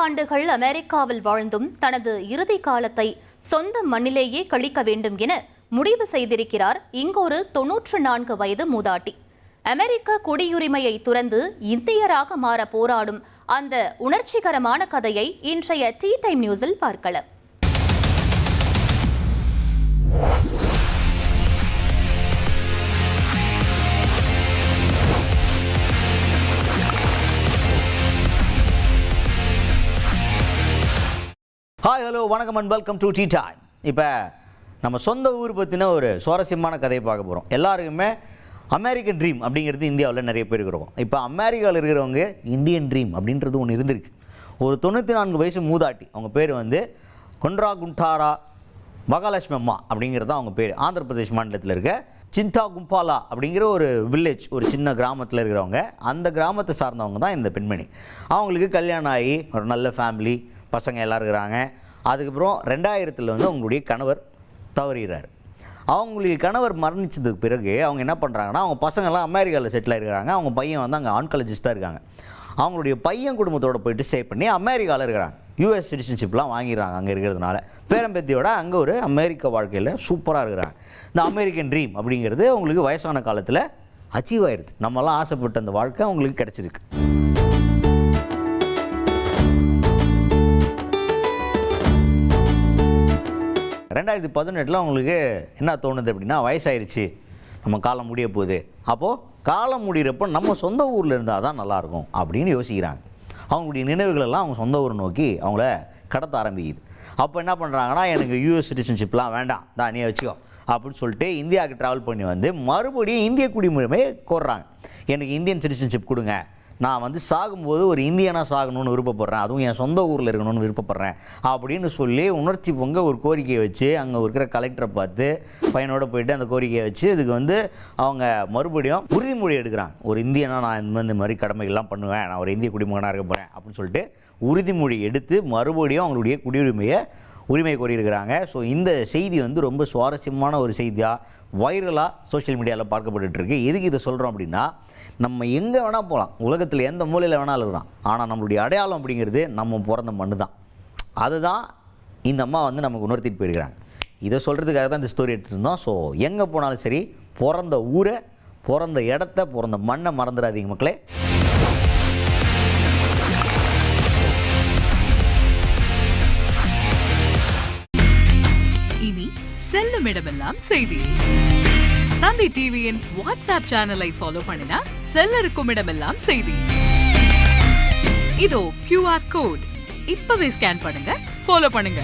ஆண்டுகள் அமெரிக்காவில் வாழ்ந்தும் தனது இறுதி காலத்தை சொந்த மண்ணிலேயே கழிக்க வேண்டும் என முடிவு செய்திருக்கிறார் இங்கொரு 94 வயது மூதாட்டி. அமெரிக்க குடியுரிமையை துறந்து இந்தியராக மாற போராடும் அந்த உணர்ச்சிகரமான கதையை இன்றைய டீ டைம் நியூஸில் பார்க்கலாம். ஹாய், ஹலோ, வணக்கம் and welcome to tea time. இப்போ நம்ம சொந்த ஊர் பற்றின ஒரு சுவாரஸ்யமான கதையை பார்க்க போகிறோம். எல்லாருக்குமே அமெரிக்கன் ட்ரீம் அப்படிங்கிறது இந்தியாவில் நிறைய பேர் இருக்கிறோம். இப்போ அமெரிக்காவில் இருக்கிறவங்க இந்தியன் ட்ரீம் அப்படின்றது ஒன்று இருந்திருக்கு. ஒரு 94 வயசு மூதாட்டி, அவங்க பேர் வந்து கொன்ட்ராகுண்டாரா மகாலட்சுமி அம்மா அப்படிங்கிறது அவங்க பேர். ஆந்திர பிரதேஷ் மாநிலத்தில் இருக்க சின்டாகும்பாலா அப்படிங்கிற ஒரு வில்லேஜ், ஒரு சின்ன கிராமத்தில் இருக்கிறவங்க. அந்த கிராமத்தை சார்ந்தவங்க தான் இந்த பெண்மணி. அவங்களுக்கு கல்யாணம் ஆகி ஒரு நல்ல ஃபேமிலி, பசங்க எல்லாம் இருக்கிறாங்க. அதுக்கப்புறம் 2000 வந்து அவங்களுடைய கணவர் தவறுகிறார். அவங்களுடைய கணவர் மரணிச்சதுக்கு பிறகு அவங்க என்ன பண்ணுறாங்கன்னா, அவங்க பசங்கள்லாம் அமெரிக்காவில் செட்டில் ஆகிருக்கிறாங்க. அவங்க பையன் வந்து அங்கே ஆன்காலஜிஸ்ட்டாக இருக்காங்க. அவங்களுடைய பையன் குடும்பத்தோடு போயிட்டு ஸ்டே பண்ணி அமெரிக்காவில் இருக்கிறாங்க. யூஎஸ் சிட்டிசன்ஷிப்லாம் வாங்கிடுறாங்க அங்கே இருக்கிறதுனால. பேரம்பேத்தியோட அங்கே ஒரு அமெரிக்க வாழ்க்கையில் சூப்பராக இருக்கிறாங்க. இந்த அமெரிக்கன் ட்ரீம் அப்படிங்கிறது அவங்களுக்கு வயசான காலத்தில் அச்சீவ் ஆகிடுது. நம்மலாம் ஆசைப்பட்ட அந்த வாழ்க்கை அவங்களுக்கு கிடச்சிருக்கு. ரெண்டாயிரத்தி 18 அவங்களுக்கு என்ன தோணுது அப்படின்னா, வயசாயிருச்சு, நம்ம காலம் முடிய போகுது. அப்போது காலம் முடிகிறப்போ நம்ம சொந்த ஊரில் இருந்தால் தான் நல்லாயிருக்கும் அப்படின்னு யோசிக்கிறாங்க. அவங்களுடைய நினைவுகளெல்லாம் அவங்க சொந்த ஊரை நோக்கி அவங்கள கடத்த ஆரம்பிக்குது. அப்போ என்ன பண்ணுறாங்கன்னா, எனக்கு யூஎஸ் சிட்டிசன்ஷிப்லாம் வேண்டாம், தான் நீ வச்சுக்கோ அப்படின்னு சொல்லிட்டு இந்தியாவுக்கு ட்ராவல் பண்ணி வந்து மறுபடியும் இந்திய குடியுரிமையை கோர்றாங்க. எனக்கு இந்தியன் சிட்டிசன்ஷிப் கொடுங்க, நான் வந்து சாகும்போது ஒரு இந்தியனாக சாகணும்னு விருப்பப்படுறேன், அதுவும் என் சொந்த ஊரில் இருக்கணும்னு விருப்பப்படுறேன் அப்படின்னு சொல்லி உணர்ச்சி பொங்க ஒரு கோரிக்கையை வச்சு அங்கே இருக்கிற கலெக்டரை பார்த்து பையனோட போயிட்டு அந்த கோரிக்கையை வச்சு இதுக்கு வந்து அவங்க மறுபடியும் உறுதிமொழி எடுக்கிறாங்க. ஒரு இந்தியனாக நான் இந்த மாதிரி கடமைகள்லாம் பண்ணுவேன், நான் ஒரு இந்திய குடிமகனாக இருக்க போகிறேன் அப்படின்னு சொல்லிட்டு உறுதிமொழி எடுத்து மறுபடியும் அவங்களுடைய உரிமை கோரியிருக்கிறாங்க. ஸோ இந்த செய்தி வந்து ரொம்ப சுவாரஸ்யமான ஒரு செய்தியாக வைரலாக சோஷியல் மீடியாவில் பார்க்கப்பட்டுருக்கு. எதுக்கு இதை சொல்கிறோம் அப்படின்னா, நம்ம எங்கே வேணால் போகலாம், உலகத்தில் எந்த மூலையில் வேணாலும் இருக்கலாம், ஆனால் நம்மளுடைய அடையாளம் அப்படிங்கிறது நம்ம பிறந்த மண்ணு தான். அதுதான் இந்த அம்மா வந்து நமக்கு உணர்த்திட்டு போயிருக்கிறாங்க. இதை சொல்கிறதுக்காக தான் இந்த ஸ்டோரி எடுத்துருந்தோம். ஸோ எங்கே போனாலும் சரி, பிறந்த ஊரை, பிறந்த இடத்த, பிறந்த மண்ணை மறந்துடாதீங்க மக்களே. இனி செல்லும் இடமெல்லாம் செய்தி. தந்தி டிவியின் வாட்ஸ்அப் சேனலை ஃபாலோ பண்ணினா செல்ல இருக்கும் இடமெல்லாம் செய்தி. இதோ QR கோட், இப்பவே ஸ்கேன் பண்ணுங்க, ஃபாலோ பண்ணுங்க.